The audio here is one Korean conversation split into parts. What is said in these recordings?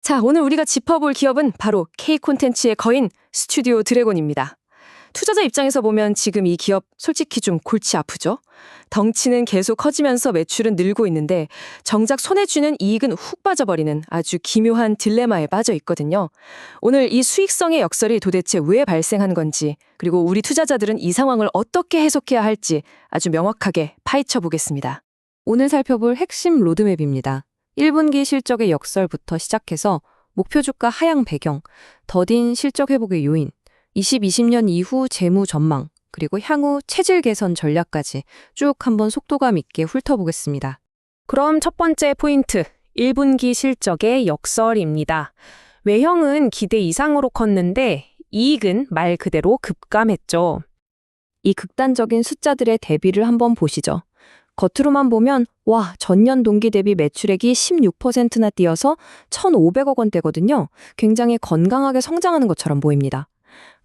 자, 오늘 우리가 짚어볼 기업은 바로 K콘텐츠의 거인 스튜디오 드래곤입니다. 투자자 입장에서 보면 지금 이 기업 솔직히 좀 골치 아프죠? 덩치는 계속 커지면서 매출은 늘고 있는데 정작 손에 쥐는 이익은 훅 빠져버리는 아주 기묘한 딜레마에 빠져 있거든요. 오늘 이 수익성의 역설이 도대체 왜 발생한 건지, 그리고 우리 투자자들은 이 상황을 어떻게 해석해야 할지 아주 명확하게 파헤쳐 보겠습니다. 오늘 살펴볼 핵심 로드맵입니다. 1분기 실적의 역설부터 시작해서 목표 주가 하향 배경, 더딘 실적 회복의 요인, 2020년 이후 재무 전망, 그리고 향후 체질 개선 전략까지 쭉 한번 속도감 있게 훑어보겠습니다. 그럼 첫 번째 포인트, 1분기 실적의 역설입니다. 외형은 기대 이상으로 컸는데 이익은 말 그대로 급감했죠. 이 극단적인 숫자들의 대비를 한번 보시죠. 겉으로만 보면 와, 전년 동기 대비 매출액이 16%나 뛰어서 1,500억 원대거든요. 굉장히 건강하게 성장하는 것처럼 보입니다.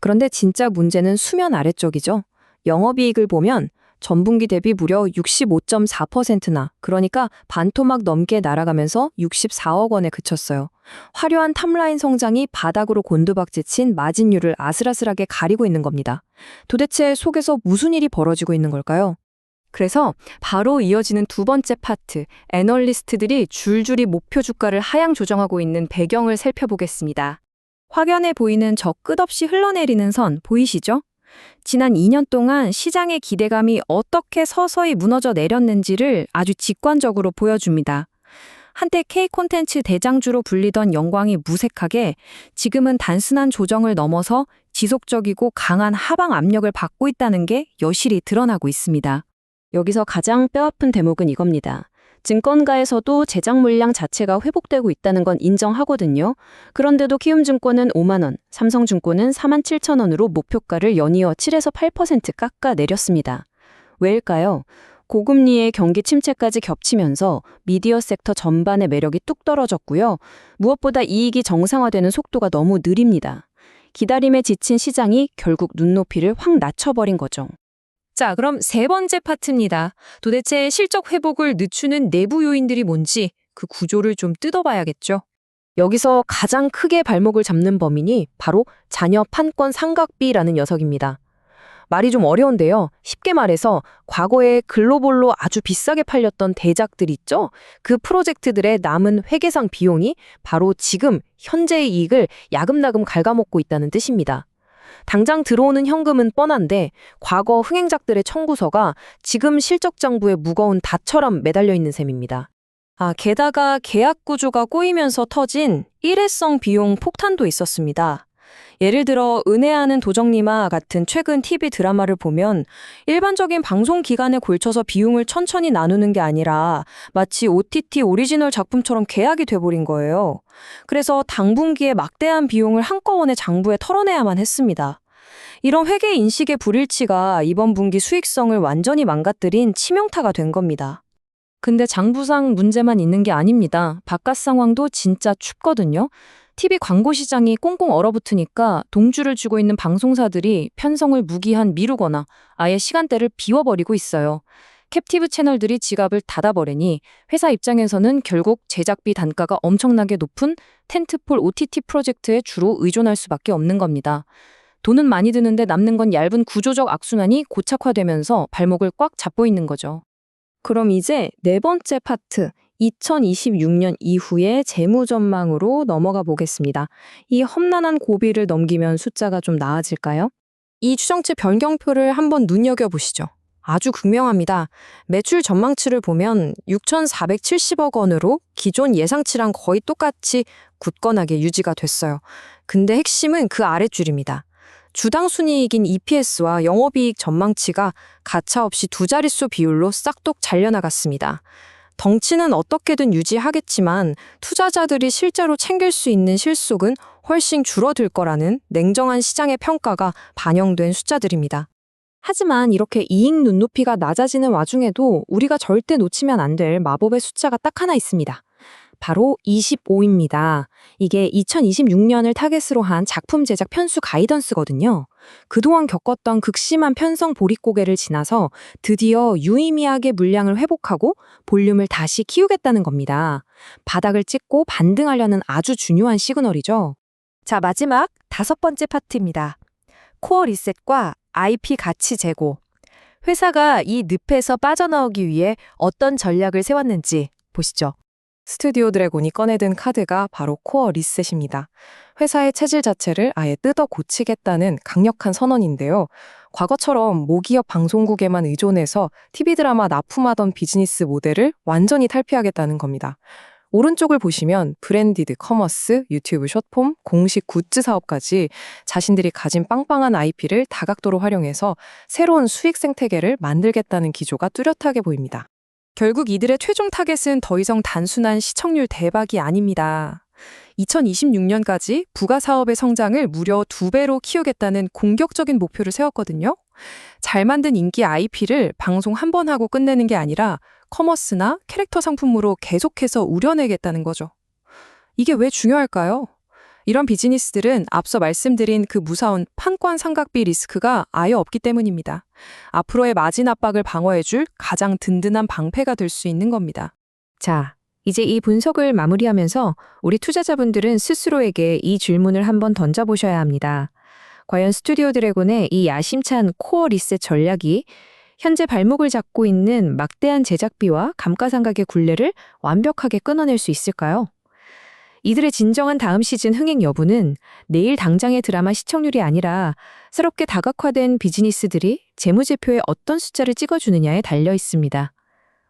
그런데 진짜 문제는 수면 아래쪽이죠. 영업이익을 보면 전분기 대비 무려 65.4%나, 그러니까 반토막 넘게 날아가면서 64억 원에 그쳤어요. 화려한 탑라인 성장이 바닥으로 곤두박질친 마진율을 아슬아슬하게 가리고 있는 겁니다. 도대체 속에서 무슨 일이 벌어지고 있는 걸까요? 그래서 바로 이어지는 두 번째 파트, 애널리스트들이 줄줄이 목표 주가를 하향 조정하고 있는 배경을 살펴보겠습니다. 확연해 보이는 저 끝없이 흘러내리는 선 보이시죠? 지난 2년 동안 시장의 기대감이 어떻게 서서히 무너져 내렸는지를 아주 직관적으로 보여줍니다. 한때 K콘텐츠 대장주로 불리던 영광이 무색하게 지금은 단순한 조정을 넘어서 지속적이고 강한 하방 압력을 받고 있다는 게 여실히 드러나고 있습니다. 여기서 가장 뼈아픈 대목은 이겁니다. 증권가에서도 제작 물량 자체가 회복되고 있다는 건 인정하거든요. 그런데도 키움증권은 5만 원, 삼성증권은 4만 7천 원으로 목표가를 연이어 7에서 8% 깎아 내렸습니다. 왜일까요? 고금리의 경기 침체까지 겹치면서 미디어 섹터 전반의 매력이 뚝 떨어졌고요. 무엇보다 이익이 정상화되는 속도가 너무 느립니다. 기다림에 지친 시장이 결국 눈높이를 확 낮춰버린 거죠. 자, 그럼 세 번째 파트입니다. 도대체 실적 회복을 늦추는 내부 요인들이 뭔지 그 구조를 좀 뜯어봐야겠죠. 여기서 가장 크게 발목을 잡는 범인이 바로 자녀 판권 상각비라는 녀석입니다. 말이 좀 어려운데요. 쉽게 말해서 과거에 글로벌로 아주 비싸게 팔렸던 대작들 있죠? 그 프로젝트들의 남은 회계상 비용이 바로 지금 현재의 이익을 야금야금 갉아먹고 있다는 뜻입니다. 당장 들어오는 현금은 뻔한데 과거 흥행작들의 청구서가 지금 실적 장부에 무거운 닷처럼 매달려 있는 셈입니다. 게다가 계약 구조가 꼬이면서 터진 일회성 비용 폭탄도 있었습니다. 예를 들어 은혜하는 도정님아 같은 최근 TV 드라마를 보면 일반적인 방송 기간에 걸쳐서 비용을 천천히 나누는 게 아니라 마치 OTT 오리지널 작품처럼 계약이 돼버린 거예요. 그래서 당분기에 막대한 비용을 한꺼번에 장부에 털어내야만 했습니다. 이런 회계 인식의 불일치가 이번 분기 수익성을 완전히 망가뜨린 치명타가 된 겁니다. 근데 장부상 문제만 있는 게 아닙니다. 바깥 상황도 진짜 춥거든요. TV 광고 시장이 꽁꽁 얼어붙으니까 동주를 쥐고 있는 방송사들이 편성을 무기한 미루거나 아예 시간대를 비워버리고 있어요. 캡티브 채널들이 지갑을 닫아버리니 회사 입장에서는 결국 제작비 단가가 엄청나게 높은 텐트폴 OTT 프로젝트에 주로 의존할 수밖에 없는 겁니다. 돈은 많이 드는데 남는 건 얇은 구조적 악순환이 고착화되면서 발목을 꽉 잡고 있는 거죠. 그럼 이제 네 번째 파트, 2026년 이후의 재무 전망으로 넘어가 보겠습니다. 이 험난한 고비를 넘기면 숫자가 좀 나아질까요? 이 추정치 변경표를 한번 눈여겨보시죠. 아주 극명합니다. 매출 전망치를 보면 6,470억 원으로 기존 예상치랑 거의 똑같이 굳건하게 유지가 됐어요. 근데 핵심은 그 아랫줄입니다. 주당 순이익인 EPS와 영업이익 전망치가 가차없이 두 자릿수 비율로 싹둑 잘려나갔습니다. 덩치는 어떻게든 유지하겠지만 투자자들이 실제로 챙길 수 있는 실속은 훨씬 줄어들 거라는 냉정한 시장의 평가가 반영된 숫자들입니다. 하지만 이렇게 이익 눈높이가 낮아지는 와중에도 우리가 절대 놓치면 안 될 마법의 숫자가 딱 하나 있습니다. 바로 25입니다. 이게 2026년을 타겟으로 한 작품 제작 편수 가이던스거든요. 그동안 겪었던 극심한 편성 보릿고개를 지나서 드디어 유의미하게 물량을 회복하고 볼륨을 다시 키우겠다는 겁니다. 바닥을 찍고 반등하려는 아주 중요한 시그널이죠. 자, 마지막 5번째 파트입니다. 코어 리셋과 IP 가치 제고. 회사가 이 늪에서 빠져나오기 위해 어떤 전략을 세웠는지 보시죠. 스튜디오 드래곤이 꺼내든 카드가 바로 코어 리셋입니다. 회사의 체질 자체를 아예 뜯어 고치겠다는 강력한 선언인데요. 과거처럼 모기업 방송국에만 의존해서 TV 드라마 납품하던 비즈니스 모델을 완전히 탈피하겠다는 겁니다. 오른쪽을 보시면 브랜디드 커머스, 유튜브 숏폼, 공식 굿즈 사업까지 자신들이 가진 빵빵한 IP를 다각도로 활용해서 새로운 수익 생태계를 만들겠다는 기조가 뚜렷하게 보입니다. 결국 이들의 최종 타겟은 더 이상 단순한 시청률 대박이 아닙니다. 2026년까지 부가 사업의 성장을 무려 2배로 키우겠다는 공격적인 목표를 세웠거든요. 잘 만든 인기 IP를 방송 한 번 하고 끝내는 게 아니라 커머스나 캐릭터 상품으로 계속해서 우려내겠다는 거죠. 이게 왜 중요할까요? 이런 비즈니스들은 앞서 말씀드린 그 무서운 판권 삼각비 리스크가 아예 없기 때문입니다. 앞으로의 마진 압박을 방어해줄 가장 든든한 방패가 될 수 있는 겁니다. 자, 이제 이 분석을 마무리하면서 우리 투자자분들은 스스로에게 이 질문을 한번 던져보셔야 합니다. 과연 스튜디오 드래곤의 이 야심찬 코어 리셋 전략이 현재 발목을 잡고 있는 막대한 제작비와 감가상각의 굴레를 완벽하게 끊어낼 수 있을까요? 이들의 진정한 다음 시즌 흥행 여부는 내일 당장의 드라마 시청률이 아니라 새롭게 다각화된 비즈니스들이 재무제표에 어떤 숫자를 찍어주느냐에 달려 있습니다.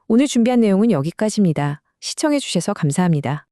오늘 준비한 내용은 여기까지입니다. 시청해주셔서 감사합니다.